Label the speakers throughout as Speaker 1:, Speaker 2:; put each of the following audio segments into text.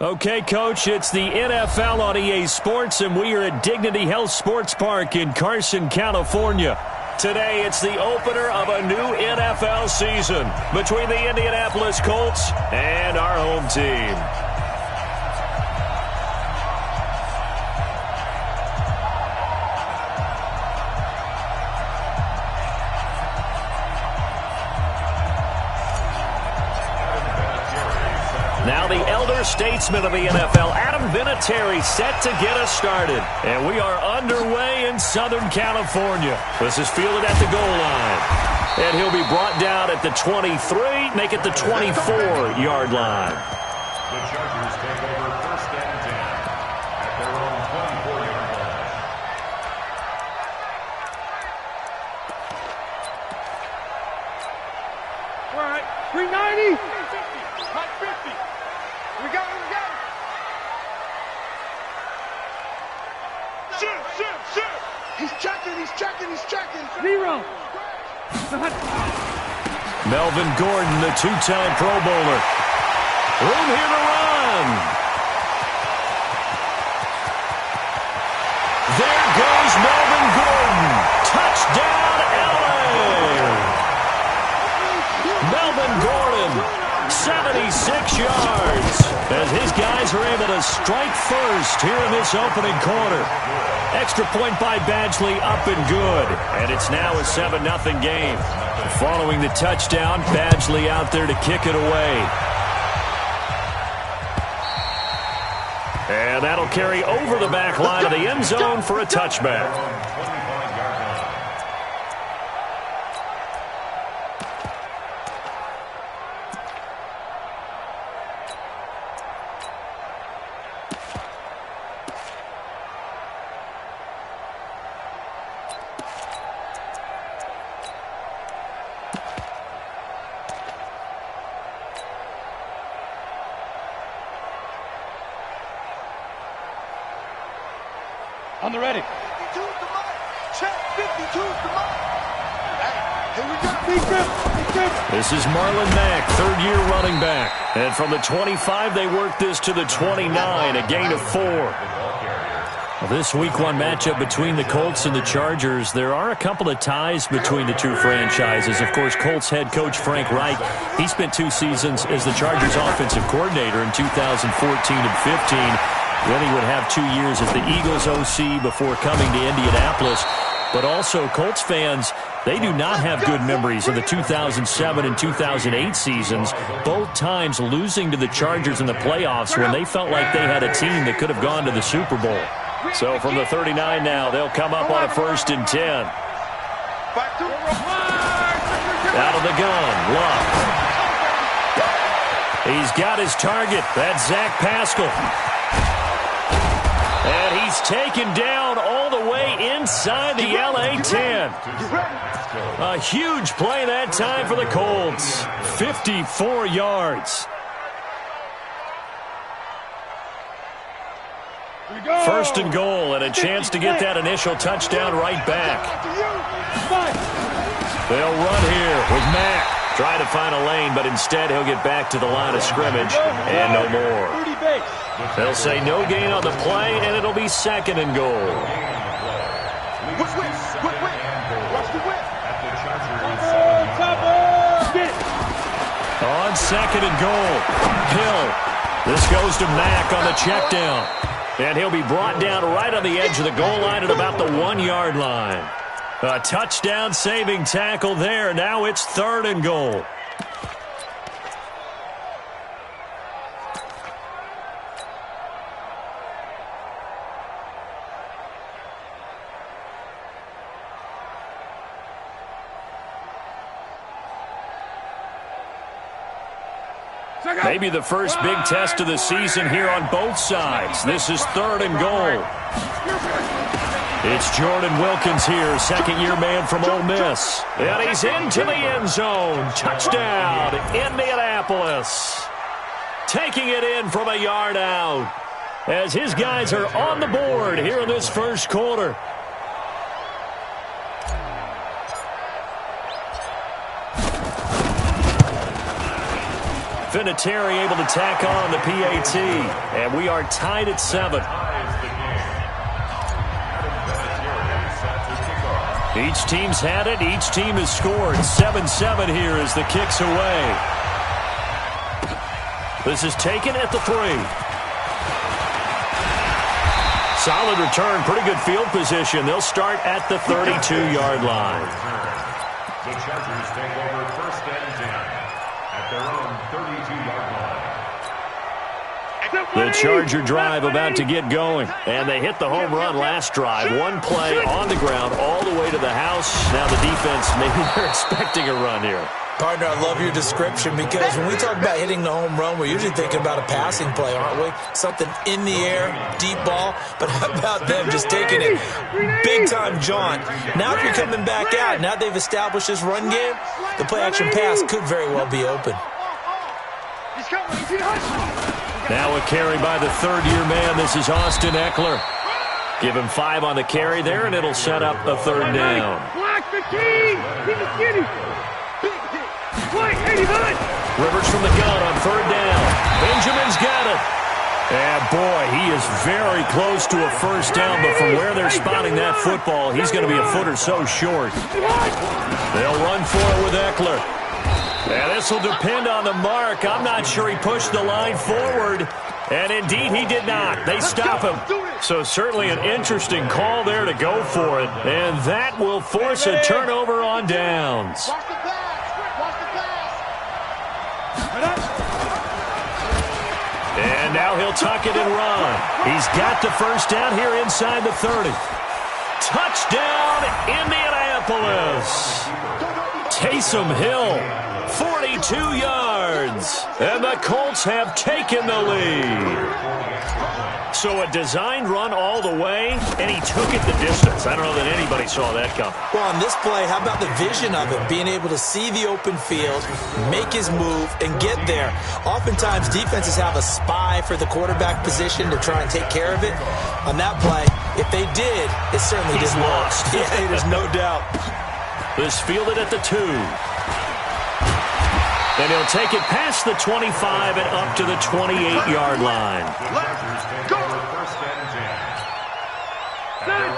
Speaker 1: Okay, Coach, it's the NFL on EA Sports, and we are at Dignity Health Sports Park in Carson, California. Today, it's the opener of a new NFL season between the Indianapolis Colts and our home team. Now the elder statesman of the NFL, Adam Vinatieri, set to get us started. And we are underway in Southern California. This is fielded at the goal line. And he'll be brought down at the 23, make it the 24-yard line.
Speaker 2: The Chargers take over first and 10 at their own 24-yard line.
Speaker 3: All right, 390. Hot 50. We got it. Shoot. He's checking. Zero.
Speaker 1: Melvin Gordon, the two-time Pro Bowler. Room here to run. There goes Melvin Gordon. Touchdown, LA. Melvin Gordon, 76 yards, as his guys are able to strike first here in this opening quarter. Extra point by Badgley, up and good. And it's now a 7-0 game. Following the touchdown, Badgley out there to kick it away. And that'll carry over the back line of the end zone for a touchback.
Speaker 3: On the ready.
Speaker 4: 52's the mark. Check. 52's the mark. Hey, here we go.
Speaker 1: This is Marlon Mack, third-year running back. And from the 25, they work this to the 29, a gain of 4. This Week 1 matchup between the Colts and the Chargers, there are a couple of ties between the two franchises. Of course, Colts head coach Frank Reich, he spent 2 seasons as the Chargers offensive coordinator in 2014 and 15. Then he would have 2 years as the Eagles OC before coming to Indianapolis. But also, Colts fans, they do not have good memories of the 2007 and 2008 seasons, both times losing to the Chargers in the playoffs when they felt like they had a team that could have gone to the Super Bowl. So from the 39 now, they'll come up on a 1st and 10. Out of the gun, Luck. He's got his target. That's Zach Pascal. And he's taken down all the way inside the LA 10. A huge play that time for the Colts. 54 yards. First and goal, and a chance to get that initial touchdown right back. They'll run here with Mack. Try to find a lane, but instead he'll get back to the line of scrimmage and no more. They'll say no gain on the play, and it'll be 2nd and goal. On 2nd and goal, Hill. This goes to Mack on the check down. And he'll be brought down right on the edge of the goal line at about the 1-yard line. A touchdown-saving tackle there. Now it's 3rd and goal. Maybe the first big test of the season here on both sides. This is 3rd and goal. It's Jordan Wilkins here, 2nd-year man from Ole Miss. And he's into the end zone. Touchdown, Indianapolis. Taking it in from a yard out as his guys are on the board here in this first quarter. Vinatieri able to tack on the PAT. And we are tied at 7. Each team's had it. Each team has scored. 7-7 here as the kick's away. This is taken at the 3. Solid return. Pretty good field position. They'll start at the 32-yard line.
Speaker 2: The Chargers take over first and 10 at their own 32-yard line.
Speaker 1: The Charger drive about to get going. And they hit the home run last drive. One play on the ground all the way to the house. Now the defense, maybe they're expecting a run here.
Speaker 5: Partner, I love your description because when we talk about hitting the home run, we're usually thinking about a passing play, aren't we? Something in the air, deep ball. But how about them just taking it big-time jaunt? Now if you're coming back out, now they've established this run game, the play-action pass could very well be open.
Speaker 1: Now a carry by the third-year man. This is Austin Ekeler. Give him 5 on the carry there, and it'll set up a third down.
Speaker 3: Black 15.
Speaker 1: Rivers from the gun on third down. Benjamin's got it. And boy, he is very close to a first down, but from where they're spotting that football, he's going to be a foot or so short. They'll run for it with Ekeler. And this will depend on the mark. I'm not sure he pushed the line forward. And indeed, he did not. They stop him. So certainly an interesting call there to go for it. And that will force a turnover on downs. And now he'll tuck it and run. He's got the first down here inside the 30. Touchdown, Indianapolis. Taysom Hill, 42 yards. And the Colts have taken the lead. So a designed run all the way, and he took it the distance. I don't know that anybody saw that coming.
Speaker 5: Well, on this play, how about the vision of it? Being able to see the open field, make his move, and get there. Oftentimes, defenses have a spy for the quarterback position to try and take care of it. On that play, if they did, it certainly didn't work. Yeah, there's no doubt.
Speaker 1: This fielded at the 2. And he'll take it past the 25 and up to the 28-yard line.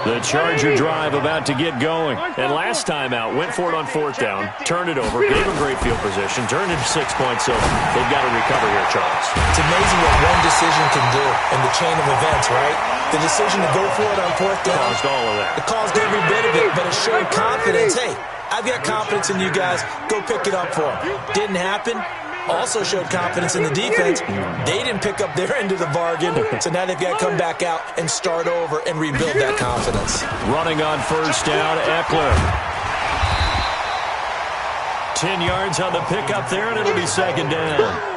Speaker 1: The Charger drive about to get going. And last time out, went for it on fourth down, turned it over, gave him great field position, turned it 6 points, so they've got to recover here, Charles.
Speaker 5: It's amazing what one decision can do in the chain of events, right? The decision to go for it on fourth down.
Speaker 1: Caused all of that.
Speaker 5: It caused every bit of it, but it showed confidence. Hey, I've got confidence in you guys. Go pick it up for them. Didn't happen. Also showed confidence in the defense. They didn't pick up their end of the bargain, so now they've got to come back out and start over and rebuild that confidence.
Speaker 1: Running on first down, Ekeler. 10 yards on the pickup there, and it'll be second down.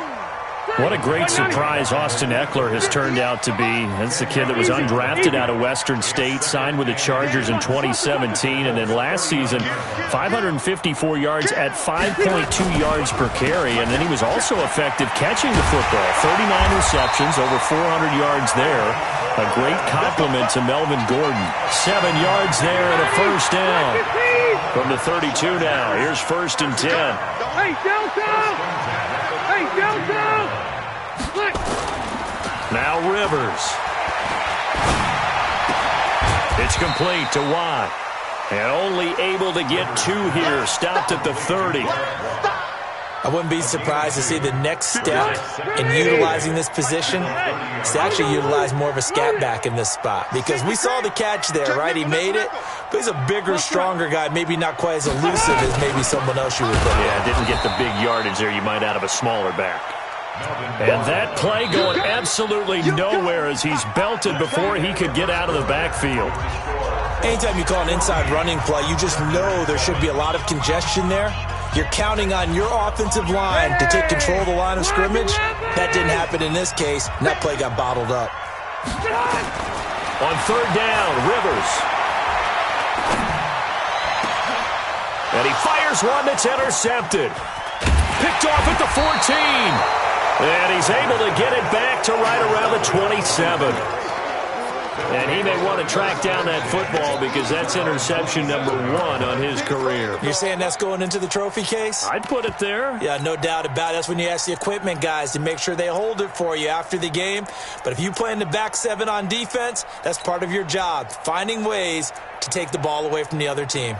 Speaker 1: What a great surprise Austin Ekeler has turned out to be. That's the kid that was undrafted out of Western State, signed with the Chargers in 2017, and then last season, 554 yards at 5.2 yards per carry, and then he was also effective catching the football. 39 receptions, over 400 yards there. A great compliment to Melvin Gordon. 7 yards there and a first down. From the 32 now, here's first and 10.
Speaker 3: Hey, Delta! Hey, Delta!
Speaker 1: Now Rivers. It's complete to Watt. And only able to get 2 here. Stopped at the 30.
Speaker 5: I wouldn't be surprised to see the next step in utilizing this position is to actually utilize more of a scat back in this spot. Because we saw the catch there, right? He made it. But he's a bigger, stronger guy. Maybe not quite as elusive as maybe someone else you would put.
Speaker 1: Yeah, didn't get the big yardage there you might out of a smaller back. And that play going absolutely nowhere as he's belted before he could get out of the backfield.
Speaker 5: Anytime you call an inside running play, you just know there should be a lot of congestion there. You're counting on your offensive line to take control of the line of scrimmage. That didn't happen in this case, and that play got bottled up.
Speaker 1: On third down, Rivers. And he fires one that's intercepted. Picked off at the 14. And he's able to get it back to right around the 27. And he may want to track down that football because that's interception number 1 on his career.
Speaker 5: You're saying that's going into the trophy case?
Speaker 1: I'd put it there.
Speaker 5: Yeah, no doubt about it. That's when you ask the equipment guys to make sure they hold it for you after the game. But if you play in the back 7 on defense, that's part of your job, finding ways to take the ball away from the other team.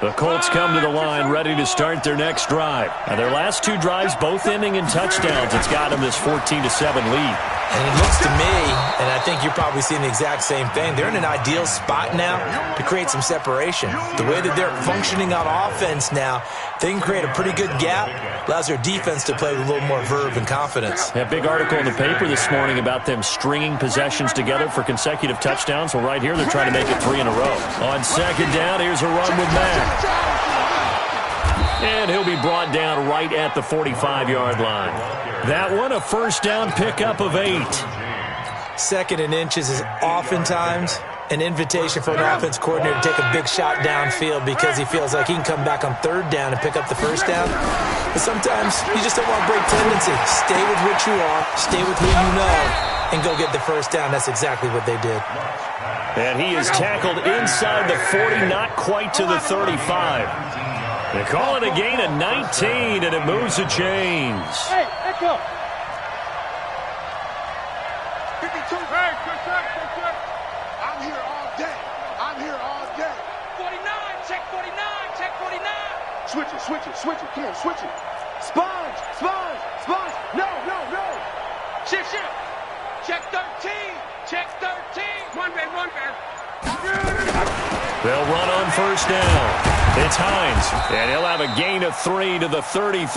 Speaker 1: The Colts come to the line ready to start their next drive. Now, their last 2 drives both ending in touchdowns. It's got them this 14-7 lead.
Speaker 5: And it looks to me, and I think you're probably seeing the exact same thing, they're in an ideal spot now to create some separation. The way that they're functioning on offense now, they can create a pretty good gap, allows their defense to play with a little more verve and confidence.
Speaker 1: A big article in the paper this morning about them stringing possessions together for consecutive touchdowns. Well, right here, they're trying to make it 3 in a row. On second down, here's a run with Mack. And he'll be brought down right at the 45-yard line. That one, a first down pickup of 8.
Speaker 5: Second and inches is oftentimes an invitation for an offense coordinator to take a big shot downfield because he feels like he can come back on third down and pick up the first down. But sometimes you just don't want to break tendency. Stay with what you are, stay with who you know, and go get the first down. That's exactly what they did.
Speaker 1: And he is tackled inside the 40, not quite to the 35. They call it a gain of 19, and it moves the chains.
Speaker 3: Hey, echo.
Speaker 4: 52.
Speaker 3: Hey, good check, good check.
Speaker 4: I'm here all day. I'm here all day.
Speaker 6: 49, check 49, check 49.
Speaker 4: Switch it, switch it, switch it. Come on, switch it. Sponge, sponge, sponge. No, no, no.
Speaker 6: Shift, shift. Check 13, check 13.
Speaker 3: One man.
Speaker 1: They'll run on first down. It's Hines, and he'll have a gain of 3 to the 33.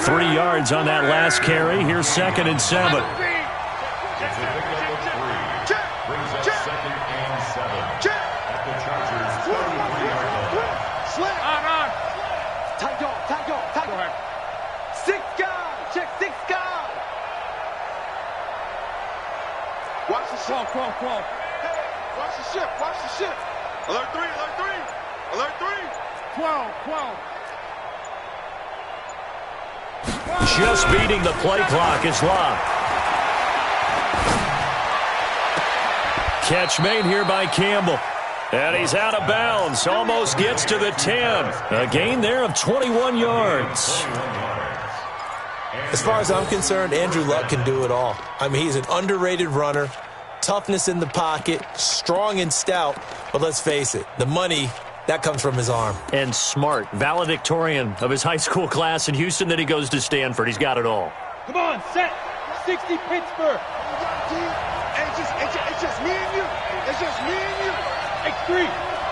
Speaker 1: 3 yards on that last carry. Here's 2nd and 7.
Speaker 2: It's a pickup of 3. Brings up 2nd and 7. At the Chargers' 33-yard line.
Speaker 4: Slam.
Speaker 3: On.
Speaker 4: Tight dog, tight dog, tight
Speaker 3: Go
Speaker 4: dog.
Speaker 3: ahead.
Speaker 4: 6 guys. Check 6 guys. Watch the shift.
Speaker 3: Call.
Speaker 4: Hey, watch the shift. Watch the shift. Alert 3, alert 3. Alert 3.
Speaker 3: 12.
Speaker 1: Just beating the play clock is locked. Catch made here by Campbell. And he's out of bounds. Almost gets to the 10. A gain there of 21 yards.
Speaker 5: As far as I'm concerned, Andrew Luck can do it all. I mean, he's an underrated runner, toughness in the pocket, strong and stout. But let's face it, the money, that comes from his arm.
Speaker 1: And smart, valedictorian of his high school class in Houston. Then he goes to Stanford. He's got it all.
Speaker 3: Come on, set. 60 Pittsburgh.
Speaker 4: It's just me and you. It's just me and you.
Speaker 3: X3.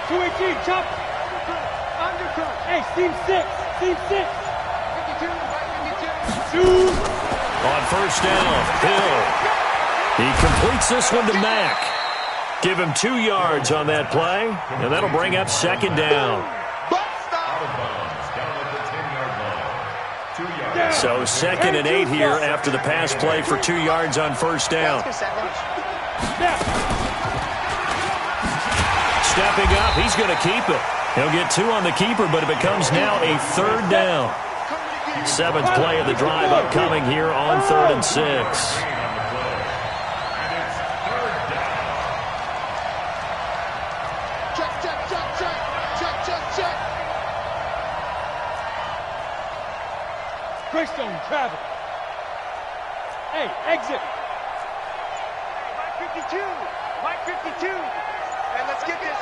Speaker 3: 218. Chop.
Speaker 4: Undercut.
Speaker 3: Hey, seam 6.
Speaker 4: 52.
Speaker 3: 2.
Speaker 1: On first down, Hill. He completes this one to Mack. Give him 2 yards on that play, and that'll bring up 2nd down.
Speaker 2: Out of bounds, down at the 10-yard line. 2 yards.
Speaker 1: So 2nd and 8 here after the pass play for 2 yards on first down. Stepping up, he's going to keep it. He'll get 2 on the keeper, but it becomes now a 3rd down. 7th play of the drive upcoming here on 3rd and 6.
Speaker 3: Greystone, travel. Hey, exit.
Speaker 4: Mike 52. Hey, let's get this.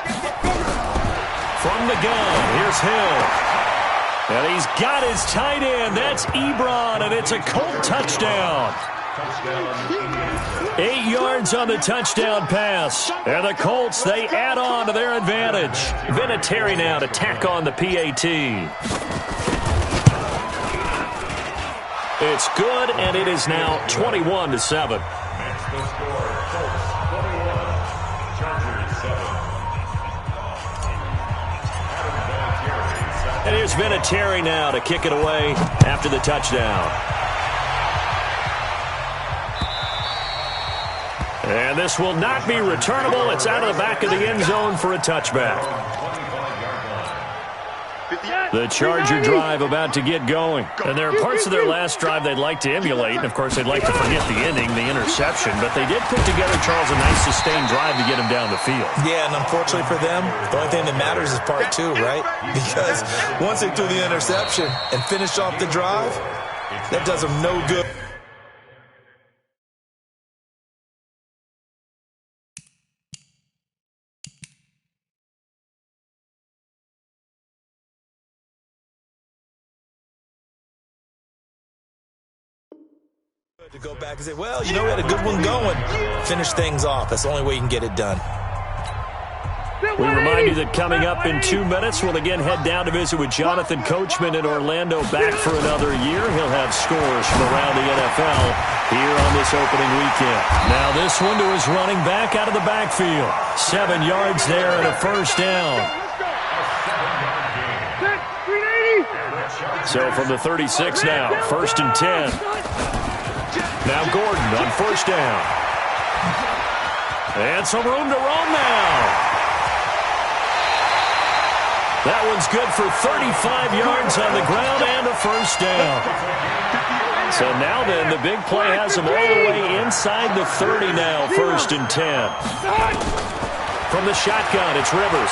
Speaker 1: From the gun, here's Hill. And he's got his tight end. That's Ebron, and it's a Colt touchdown. 8 yards on the touchdown pass. And the Colts, they add on to their advantage. Vinatieri now to tack on the PAT. It's good, and it is now 21-7.
Speaker 2: That's the score. Colts 21, Chargers 7.
Speaker 1: And here's Vinatieri now to kick it away after the touchdown. And this will not be returnable. It's out of the back of the end zone for a touchback. The Charger drive about to get going. And there are parts of their last drive they'd like to emulate. And, of course, they'd like to forget the ending, the interception. But they did put together, Charles, a nice sustained drive to get him down the field.
Speaker 5: Yeah, and unfortunately for them, the only thing that matters is part two, right? Because once they threw the interception and finished off the drive, that does them no good. To go back and say, well, you know, we had a good one going. Finish things off. That's the only way you can get it done.
Speaker 1: We remind you that coming up in 2 minutes, we'll again head down to visit with Jonathan Coachman in Orlando, back for another year. He'll have scores from around the NFL here on this opening weekend. Now this one to his running back out of the backfield. 7 yards there and a first down. So from the 36 now, 1st and 10. Now Gordon on first down. And some room to roam now. That one's good for 35 yards on the ground and a first down. So now then, the big play has him all the way inside the 30 now, 1st and 10. From the shotgun, it's Rivers.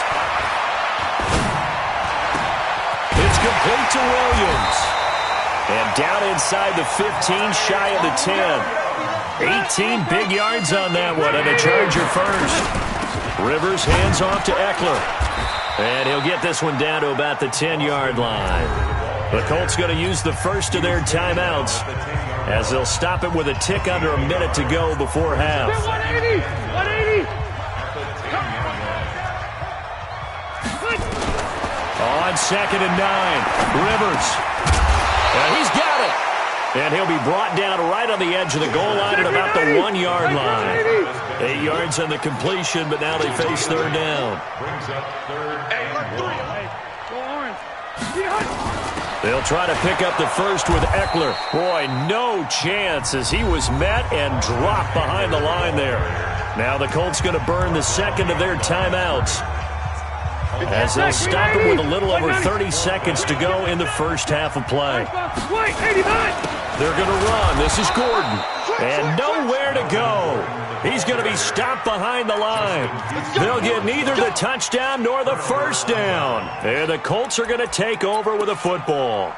Speaker 1: It's complete to Williams. And down inside the 15, shy of the 10. 18 big yards on that one, and a Charger first. Rivers hands off to Eckler. And he'll get this one down to about the 10-yard line. The Colts going to use the first of their timeouts as they'll stop it with a tick under a minute to go before half.
Speaker 3: 180! 180!
Speaker 1: On 2nd and 9, Rivers. And he's got it. And he'll be brought down right on the edge of the goal line at about the 1-yard line. 8 yards on the completion, but now they face 3rd down. They'll try to pick up the first with Eckler. Boy, no chance as he was met and dropped behind the line there. Now the Colts going to burn the second of their timeouts, as they'll stop it with a little over 30 seconds to go in the first half of play. They're going to run. This is Gordon. And nowhere to go. He's going to be stopped behind the line. They'll get neither the touchdown nor the first down. And the Colts are going to take over with a football.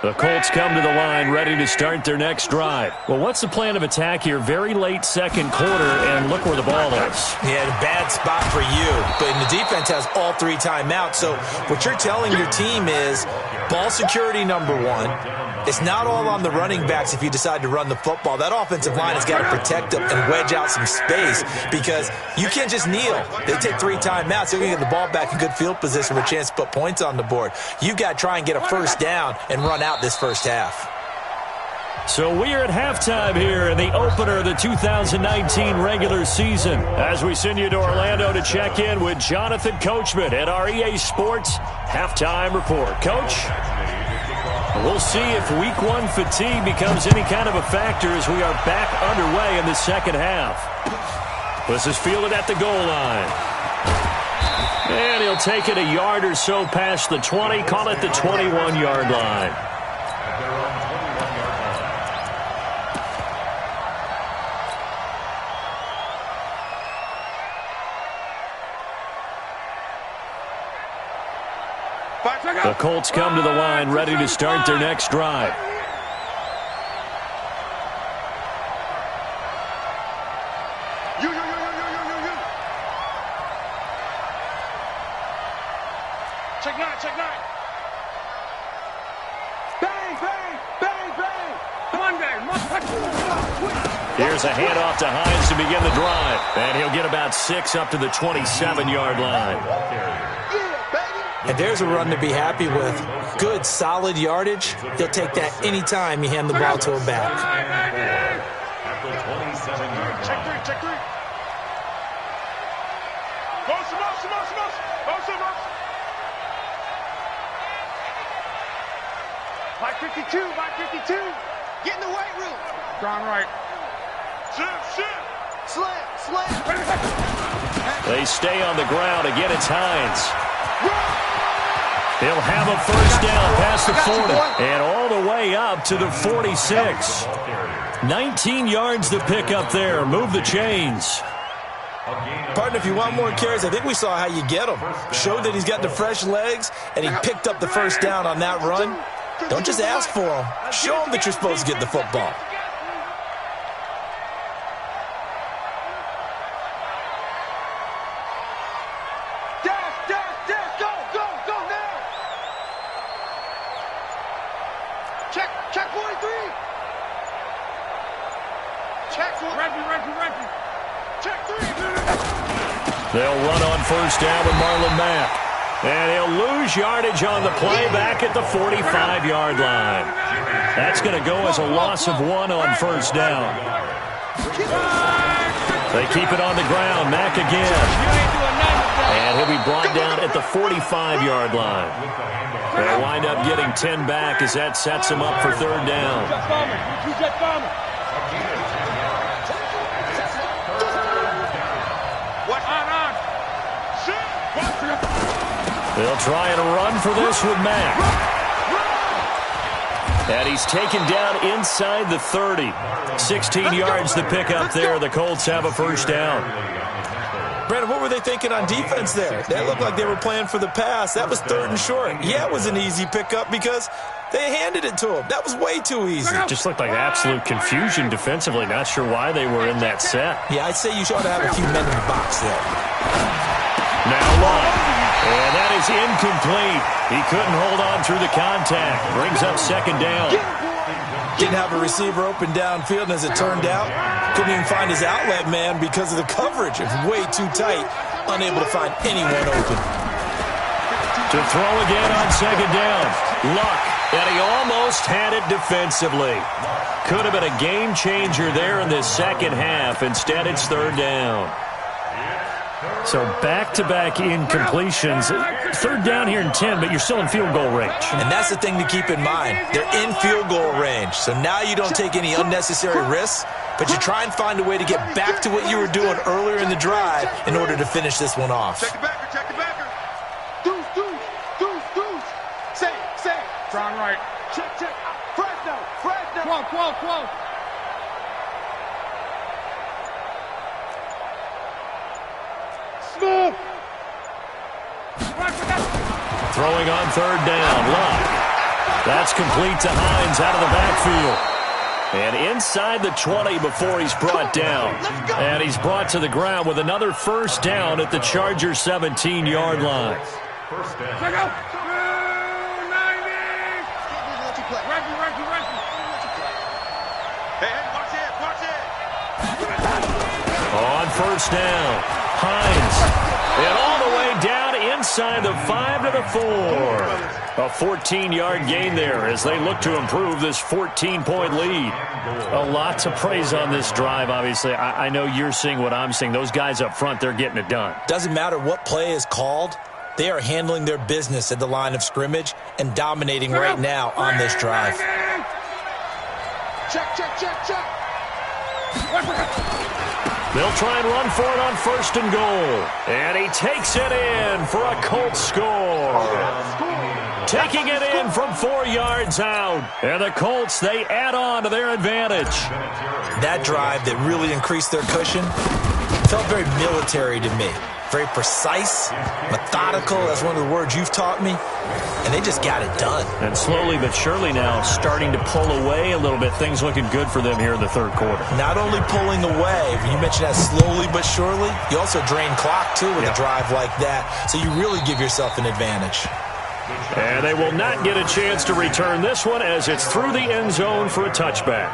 Speaker 1: The Colts come to the line ready to start their next drive. Well, what's the plan of attack here? Very late second quarter, and look where the ball is.
Speaker 5: Yeah, bad spot for you. But the defense has all 3 timeouts. So what you're telling your team is ball security number 1. It's not all on the running backs if you decide to run the football. That offensive line has got to protect them and wedge out some space because you can't just kneel. They take 3 timeouts. They're going to get the ball back in good field position with a chance to put points on the board. You've got to try and get a first down and run out this first half.
Speaker 1: So we are at halftime here in the opener of the 2019 regular season, as we send you to Orlando to check in with Jonathan Coachman at our EA Sports Halftime Report. Coach, we'll see if Week 1 fatigue becomes any kind of a factor as we are back underway in the second half. This is fielded at the goal line. And he'll take it a yard or so past the 20, call it the 21-yard line. The Colts come to the line ready to start their next drive.
Speaker 3: Check 9, check 9. Bang, bang, bang, bang. Monday.
Speaker 1: Here's a handoff to Hines to begin the drive. And he'll get about 6 up to the 27-yard line.
Speaker 5: And there's a run to be happy with. Good, solid yardage. He'll take that anytime you hand the ball to him back.
Speaker 3: Check 3, check 3. Motion. Mike 52, Mike 52.
Speaker 4: Get in the weight room.
Speaker 3: Strong right. Shift.
Speaker 4: Slam, slam.
Speaker 1: They stay on the ground. Again, it's Hines. He'll have a first down past the 40 and all the way up to the 46. 19 yards to pick up there. Move the chains.
Speaker 5: Partner, if you want more carries, I think we saw how you get them. Showed that he's got the fresh legs, and he picked up the first down on that run. Don't just ask for them. Show them that you're supposed to get the football.
Speaker 4: Dash, go now. Check 43. Check 4.
Speaker 3: Reggie.
Speaker 4: Check 3.
Speaker 1: They'll run on first down with Marlon Mack. And he'll lose yardage on the play back at the 45-yard line. That's going to go as a loss of 1 on first down. They keep it on the ground. Mack again. And he'll be brought down at the 45-yard line. They'll wind up getting 10 back as that sets them up for third down. They'll try and run for this with Mack. And he's taken down inside the 30. 16 yards to pick up there. The Colts have a first down.
Speaker 5: Brandon, what were they thinking on defense there? That looked like they were playing for the pass. That was third and short. Yeah, it was an easy pickup because they handed it to him. That was way too easy.
Speaker 1: It just looked like absolute confusion defensively. Not sure why they were in that set.
Speaker 5: Yeah, I'd say you ought to have a few men in the box there.
Speaker 1: Now Lott. And that is incomplete. He couldn't hold on through the contact. Brings up second down.
Speaker 5: Didn't have a receiver open downfield, and as it turned out, couldn't even find his outlet man because of the coverage. It was way too tight, unable to find anyone open.
Speaker 1: To throw again on second down. Luck, and he almost had it defensively. Could have been a game changer there in this second half. Instead, it's third down. So back-to-back incompletions. Third down here in 10, but you're still in field goal range.
Speaker 5: And that's the thing to keep in mind. They're in field goal range. So now you don't take any unnecessary risks, but you try and find a way to get back to what you were doing earlier in the drive in order to finish this one off.
Speaker 4: Check the backer. Deuce. Say it.
Speaker 3: Strong right.
Speaker 4: Check. Fresno.
Speaker 3: 12. Smooth.
Speaker 1: Throwing on third down. Luck. That's complete to Hines out of the backfield. And inside the 20 before he's brought down. And he's brought to the ground with another first down at the Chargers' 17-yard line.
Speaker 2: First down.
Speaker 3: Check out. 90. Reggie.
Speaker 4: Hey, watch it.
Speaker 1: On first down, Hines. And all the way down inside the 5 to the 4. A 14-yard gain there as they look to improve this 14-point lead. A lot to praise on this drive, obviously. I know you're seeing what I'm seeing. Those guys up front, they're getting it done.
Speaker 5: Doesn't matter what play is called. They are handling their business at the line of scrimmage and dominating right now on this drive.
Speaker 4: Check.
Speaker 1: They'll try and run for it on first and goal. And he takes it in for a Colts score. Taking it in from 4 yards out. And the Colts, they add on to their advantage.
Speaker 5: That drive that really increased their cushion felt very military to me. Very precise, methodical. That's one of the words you've taught me. And they just got it done.
Speaker 1: And slowly but surely now starting to pull away a little bit. Things looking good for them here in the third quarter.
Speaker 5: Not only pulling away, you mentioned that slowly but surely, you also drain clock too with a drive like that. So you really give yourself an advantage.
Speaker 1: And they will not get a chance to return this one as it's through the end zone for a touchback.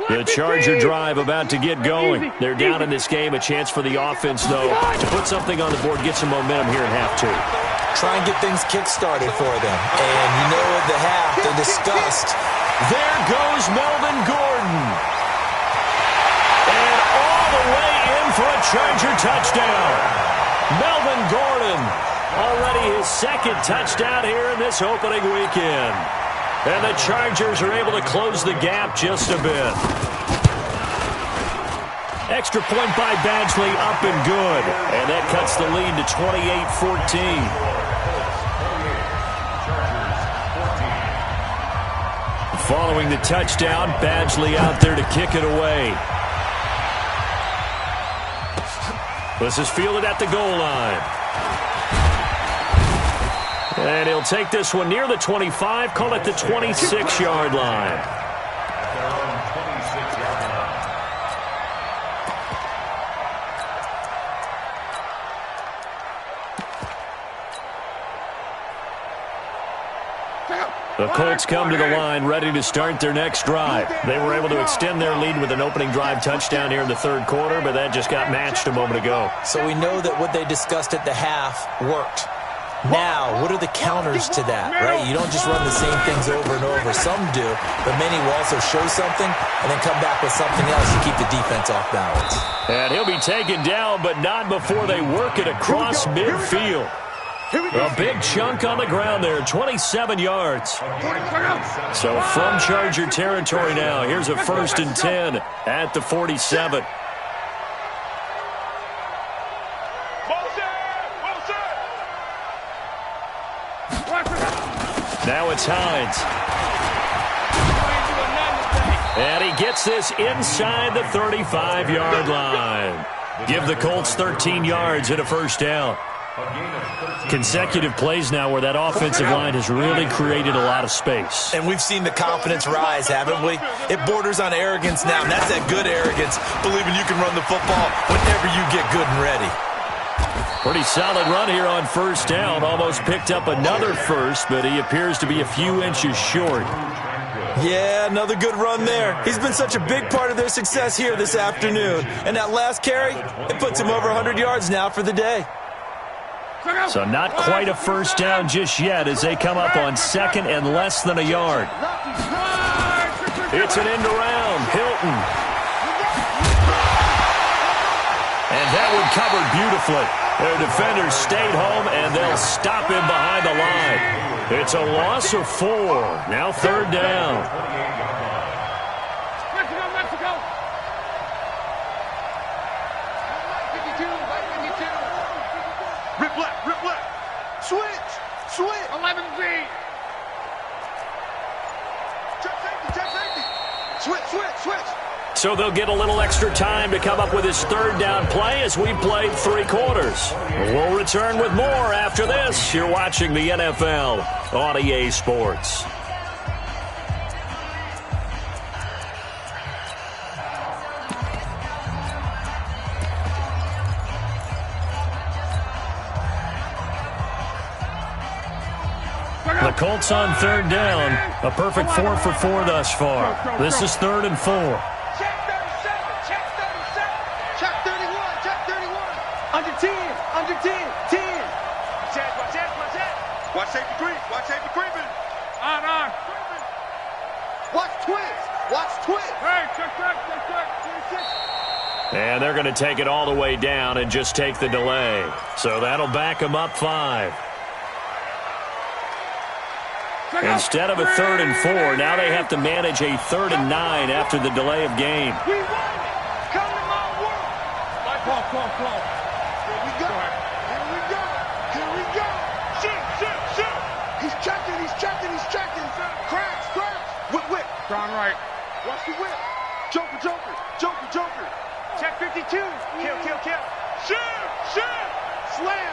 Speaker 1: The Charger drive about to get going. They're down in this game. A chance for the offense, though, to put something on the board, get some momentum here in half two.
Speaker 5: try and get things kick-started for them. And you know at the half, they discussed.
Speaker 1: There goes Melvin Gordon. And all the way in for a Charger touchdown. Melvin Gordon, already his second touchdown here in this opening weekend. And the Chargers are able to close the gap just a bit. Extra point by Badgley, up and good. And that cuts the lead to 28-14. Following the touchdown, Badgley out there to kick it away. This is fielded at the goal line. And he'll take this one near the 25, call it the 26-yard line. The Colts come to the line ready to start their next drive. They were able to extend their lead with an opening drive touchdown here in the third quarter, but that just got matched a moment ago.
Speaker 5: So we know that what they discussed at the half worked. Now, what are the counters to that, right? You don't just run the same things over and over. Some do, but many will also show something and then come back with something else to keep the defense off balance.
Speaker 1: And he'll be taken down, but not before they work it across midfield. A big chunk on the ground there, 27 yards. So from Charger territory now, here's a 1st and 10 at the 47. Now it's Hines. And he gets this inside the 35-yard line. Give the Colts 13 yards and a first down. Consecutive plays now where that offensive line has really created a lot of space.
Speaker 5: And we've seen the confidence rise, haven't we? It borders on arrogance now, and that's that good arrogance, believing you can run the football whenever you get good and ready.
Speaker 1: Pretty solid run here on first down. Almost picked up another first, but he appears to be a few inches short.
Speaker 5: Yeah, another good run there. He's been such a big part of their success here this afternoon. And that last carry, it puts him over 100 yards now for the day.
Speaker 1: So not quite a first down just yet as they come up on second and less than a yard. It's an end around. Hilton. And that one covered beautifully. Their defenders stayed home, and they'll stop him behind the line. It's a loss of 4. Now third down.
Speaker 3: Mexico.
Speaker 4: Rip left. Switch.
Speaker 3: 11 feet.
Speaker 4: Check safety. Switch.
Speaker 1: So they'll get a little extra time to come up with his third down play as we played 3 quarters. We'll return with more after this. You're watching the NFL on EA Sports. The Colts on third down. A perfect 4 for 4 thus far. This is 3rd and 4.
Speaker 6: Check 37. Check 37.
Speaker 4: Check 31.
Speaker 3: Under 10. 10.
Speaker 6: Watch that.
Speaker 4: Watch safety creeping.
Speaker 3: On.
Speaker 4: Watch twist.
Speaker 3: Hey, check. 26.
Speaker 1: And they're going to take it all the way down and just take the delay. So that'll back them up 5. Instead of a 3rd and 4, now they have to manage a 3rd and 9 after the delay of game.
Speaker 6: We won it. Come to my world.
Speaker 3: Call.
Speaker 4: Here we go.
Speaker 6: Shoot.
Speaker 4: He's checking. Crash. Whip.
Speaker 3: Strong right.
Speaker 4: Watch the whip. Joker.
Speaker 6: Check 52. Kill. Shoot.
Speaker 4: Slam.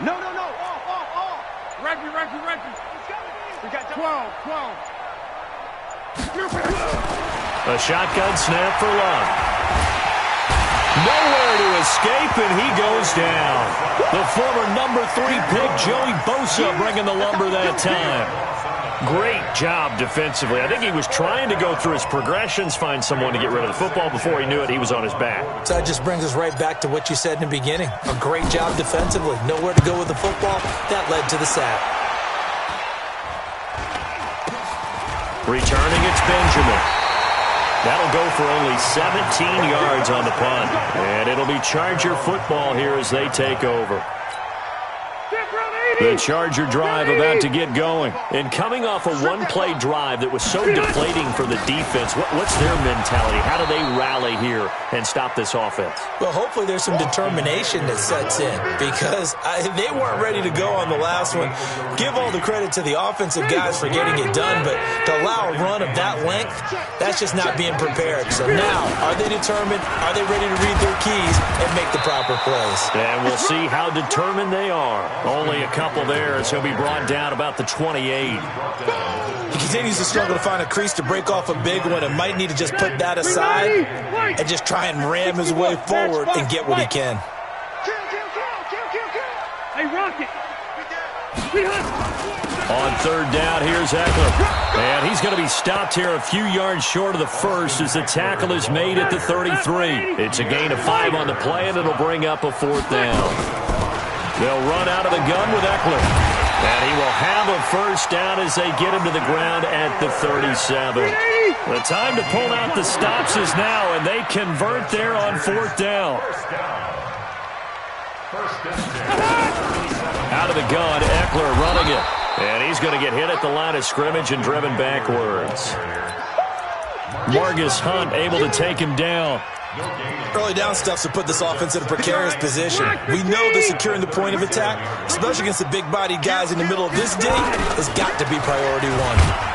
Speaker 4: No. Off.
Speaker 3: Reggie.
Speaker 6: We got
Speaker 3: 12.
Speaker 1: A shotgun snap for Love. Nowhere to escape, and he goes down. The former number 3 pick, Joey Bosa, bringing the lumber that time. Great job defensively. I think he was trying to go through his progressions, find someone to get rid of the football. Before he knew it, he was on his back.
Speaker 5: So that just brings us right back to what you said in the beginning. A great job defensively. Nowhere to go with the football. That led to the sack.
Speaker 1: Returning, it's Benjamin. That'll go for only 17 yards on the punt. And it'll be Charger football here as they take over. The Charger drive about to get going. And coming off a one-play drive that was so deflating for the defense, what's their mentality? How do they rally here and stop this offense?
Speaker 5: Well, hopefully there's some determination that sets in because they weren't ready to go on the last one. Give all the credit to the offensive guys for getting it done, but to allow a run of that length, that's just not being prepared. So now, are they determined? Are they ready to read their keys and make the proper plays?
Speaker 1: And we'll see how determined they are. Only a couple there as he'll be brought down about the 28.
Speaker 5: He continues to struggle to find a crease to break off a big one and might need to just put that aside and just try and ram his way forward and get what he can.
Speaker 3: Hey, Rocket.
Speaker 1: On third down, here's Eckler. And he's going to be stopped here a few yards short of the first as the tackle is made at the 33. It's a gain of 5 on the play, and it'll bring up a 4th down. They'll run out of the gun with Eckler. And he will have a first down as they get him to the ground at the 37. The time to pull out the stops is now, and they convert there on 4th down. Out of the gun, Eckler running it. And he's going to get hit at the line of scrimmage and driven backwards. Margus Hunt able to take him down.
Speaker 5: Early down stuffs will put this offense in a precarious position. We know that securing the point of attack, especially against the big-bodied guys in the middle of this day, has got to be priority 1.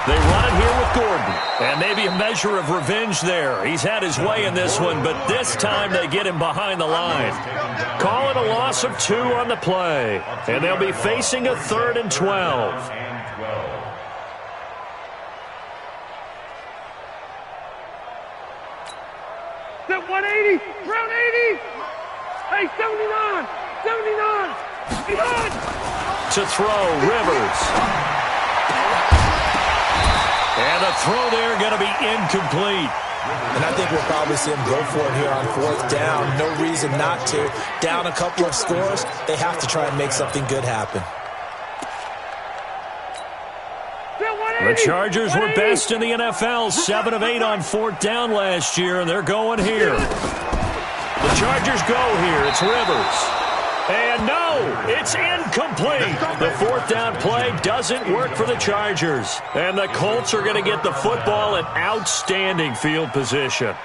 Speaker 1: They run it here with Gordon, and maybe a measure of revenge there. He's had his way in this one, but this time they get him behind the line. Call it a loss of 2 on the play, and they'll be facing a 3rd and 12.
Speaker 3: That 180, round 80. Hey, 79, 79.
Speaker 1: To throw, Rivers. And the throw there going to be incomplete.
Speaker 5: And I think we'll probably see him go for it here on 4th down. No reason not to. Down a couple of scores, they have to try and make something good happen.
Speaker 1: The Chargers were best in the NFL, 7 of 8 on 4th down last year, and they're going here. The Chargers go here. It's Rivers. And no, it's incomplete. The 4th down play doesn't work for the Chargers. And the Colts are going to get the football in outstanding field position.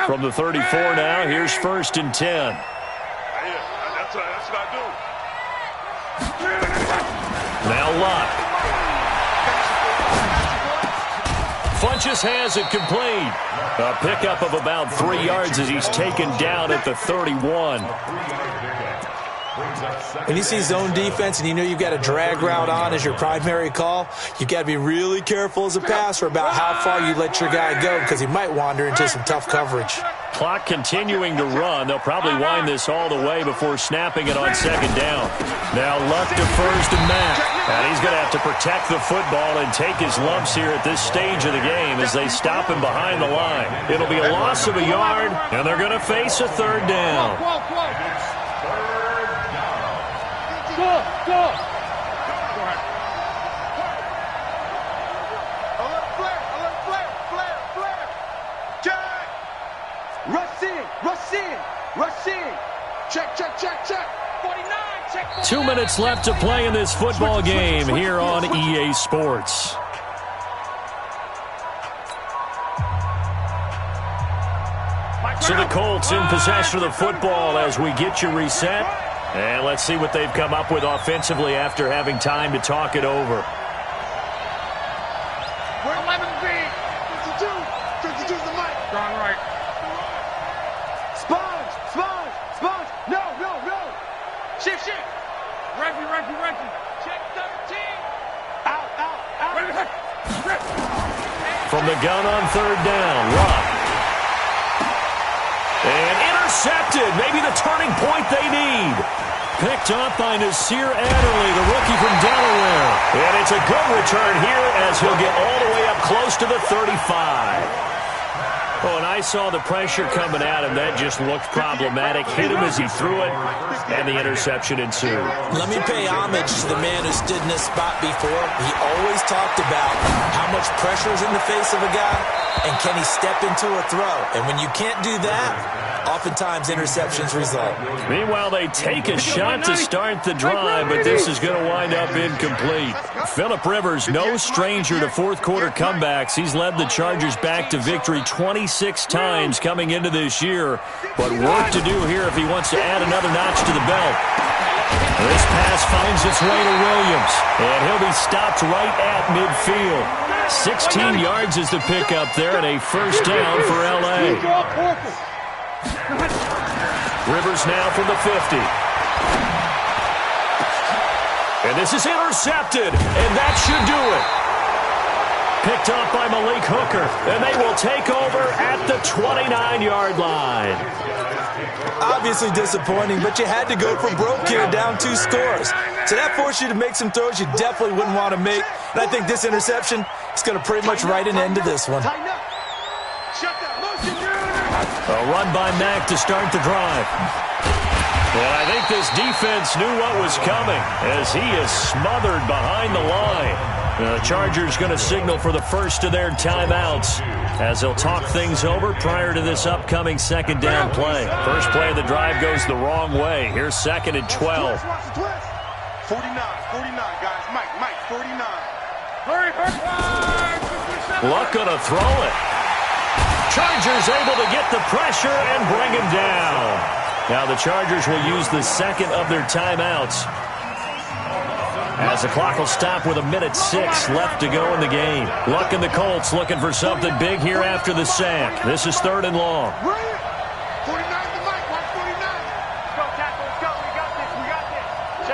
Speaker 1: From the 34 now, here's 1st and 10.
Speaker 4: That's what I do.
Speaker 1: Now Luck. Funchess has it complete. A pickup of about 3 yards as he's taken down at the 31.
Speaker 5: When you see zone defense and you know you've got a drag route on as your primary call, you've got to be really careful as a passer about how far you let your guy go because he might wander into some tough coverage.
Speaker 1: Clock continuing to run. They'll probably wind this all the way before snapping it on 2nd down. Now Luck to first and Mack. And he's going to have to protect the football and take his lumps here at this stage of the game as they stop him behind the line. It'll be a loss of a yard, and they're going to face a 3rd down.
Speaker 3: Go.
Speaker 4: Rush in. Check.
Speaker 6: 49, check.
Speaker 1: 2 minutes left to play in this football game here on EA Sports. So the Colts in possession of the football as we get you reset. And let's see what they've come up with offensively after having time to talk it over.
Speaker 4: Where 11 B? 52's the mic.
Speaker 3: Gone right.
Speaker 4: Sponge. No.
Speaker 3: Shift. Reggie.
Speaker 6: Check 13.
Speaker 4: Out.
Speaker 1: From the gun on 3rd down, Luck. And intercepted. Maybe the turning point they need. picked off by Nasir Adderley, the rookie from Delaware. And it's a good return here as he'll get all the way up close to the 35. Oh, and I saw the pressure coming at him. That just looked problematic. Hit him as he threw it, and the interception ensued.
Speaker 5: Let me pay homage to the man who stood in this spot before. He always talked about how much pressure is in the face of a guy, and can he step into a throw. And when you can't do that, oftentimes interceptions result.
Speaker 1: Meanwhile, they take a shot to start the drive, but this is going to wind up incomplete. Phillip Rivers, no stranger to fourth-quarter comebacks. He's led the Chargers back to victory 26 times coming into this year, but work to do here if he wants to add another notch to the belt. This pass finds its way to Williams, and he'll be stopped right at midfield. 16 yards is the pickup there, and a first down for L.A. Rivers now from the 50. And this is intercepted, and that should do it. Picked up by Malik Hooker, and they will take over at the 29-yard line.
Speaker 5: Obviously disappointing, but you had to go for broke here, down 2 scores. So that forced you to make some throws you definitely wouldn't want to make. And I think this interception is going to pretty much write an end to this one.
Speaker 1: A run by Mack to start the drive. And I think this defense knew what was coming as he is smothered behind the line. The Chargers going to signal for the first of their timeouts as they'll talk things over prior to this upcoming second down play. First play of the drive goes the wrong way. Here's second and 12.
Speaker 4: 49, guys. Mike, 49.
Speaker 1: Luck going to throw it. Chargers able to get the pressure and bring him down. Now the Chargers will use the second of their timeouts as the clock will stop with 1:06 left to go in the game. Luck and the Colts looking for something big here after the sack. This is third and long.
Speaker 4: 49 to Mike, watch 49.
Speaker 3: Let's go, tackle, let's go. We got this.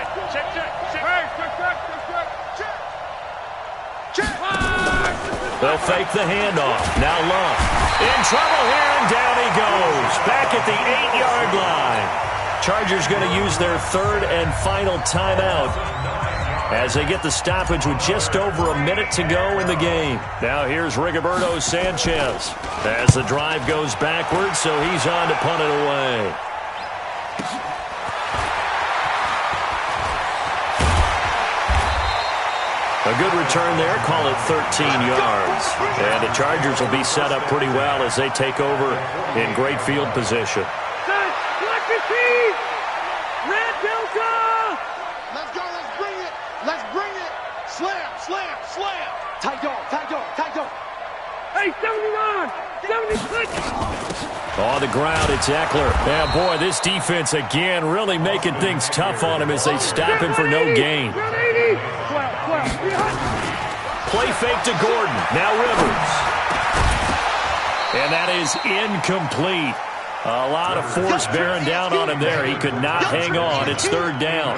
Speaker 3: Check.
Speaker 1: They'll fake the handoff. Now Luck in trouble here, and down he goes. Back at the 8-yard line. Chargers going to use their third and final timeout as they get the stoppage with just over a minute to go in the game. Now here's Rigoberto Sanchez as the drive goes backwards, so he's on to punt it away. A good return there, call it 13 yards. And the Chargers will be set up pretty well as they take over in great field position.
Speaker 3: Black and team! Red Delta!
Speaker 4: Let's go, let's bring it. Slam. Tight dog.
Speaker 3: Hey, 79! 76!
Speaker 1: On the ground, it's Eckler. Yeah, boy, this defense again really making things tough on him as they stop him for no gain.
Speaker 3: 80! 12.
Speaker 1: Play fake to Gordon. Now Rivers. And that is incomplete. A lot of force bearing down on him there. He could not hang on. It's third down.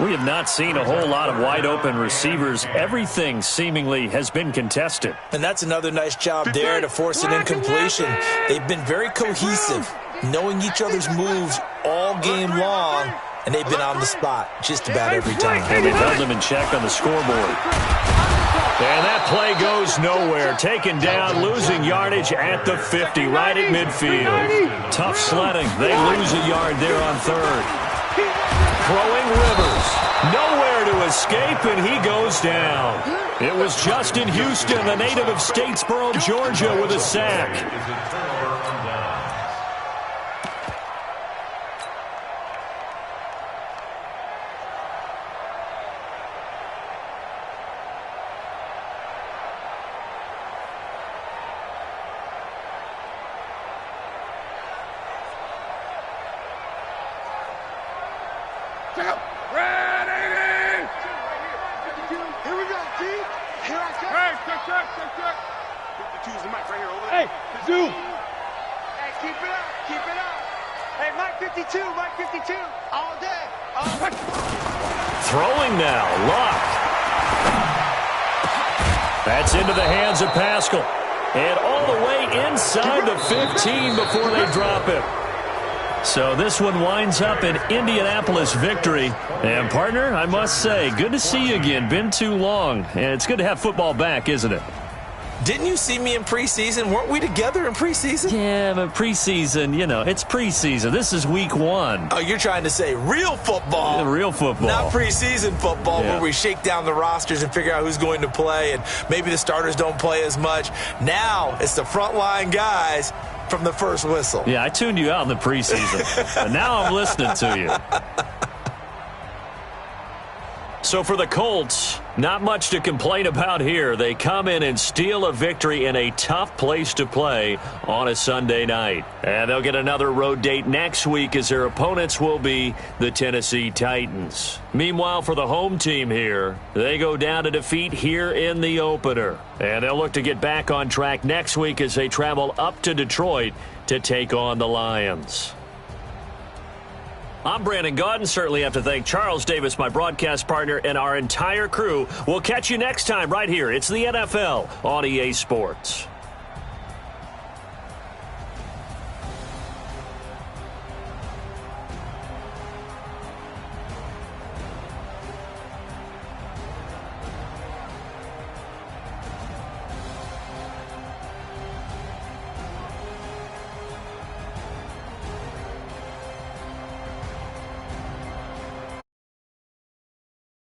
Speaker 1: We have not seen a whole lot of wide-open receivers. Everything seemingly has been contested.
Speaker 5: And that's another nice job there to force an incompletion. They've been very cohesive, knowing each other's moves all game long, and they've been on the spot just about every time.
Speaker 1: And they've held them in check on the scoreboard. And that play goes nowhere. Taken down, losing yardage at the 50, right at midfield. Tough sledding. They lose a yard there on third. Throwing Rivers. Nowhere to escape, and he goes down. It was Justin Houston, the native of Statesboro, Georgia, with a sack. Throwing now, Luck. That's into the hands of Pascal. And all the way inside the 15 before they drop it. So this one winds up an Indianapolis victory. And, partner, I must say, good to see you again. Been too long. And it's good to have football back, isn't it?
Speaker 5: Didn't you see me in preseason? Weren't we together in preseason?
Speaker 1: Yeah, but preseason, it's preseason. This is week 1.
Speaker 5: Oh, you're trying to say real football.
Speaker 1: Real football.
Speaker 5: Not preseason football where we shake down the rosters and figure out who's going to play, and maybe the starters don't play as much. Now it's the frontline guys from the first whistle.
Speaker 1: Yeah, I tuned you out in the preseason. But now I'm listening to you. So for the Colts, not much to complain about here. They come in and steal a victory in a tough place to play on a Sunday night. And they'll get another road date next week as their opponents will be the Tennessee Titans. Meanwhile, for the home team here, they go down to defeat here in the opener. And they'll look to get back on track next week as they travel up to Detroit to take on the Lions. I'm Brandon Gaudin. Certainly have to thank Charles Davis, my broadcast partner, and our entire crew. We'll catch you next time right here. It's the NFL on EA Sports.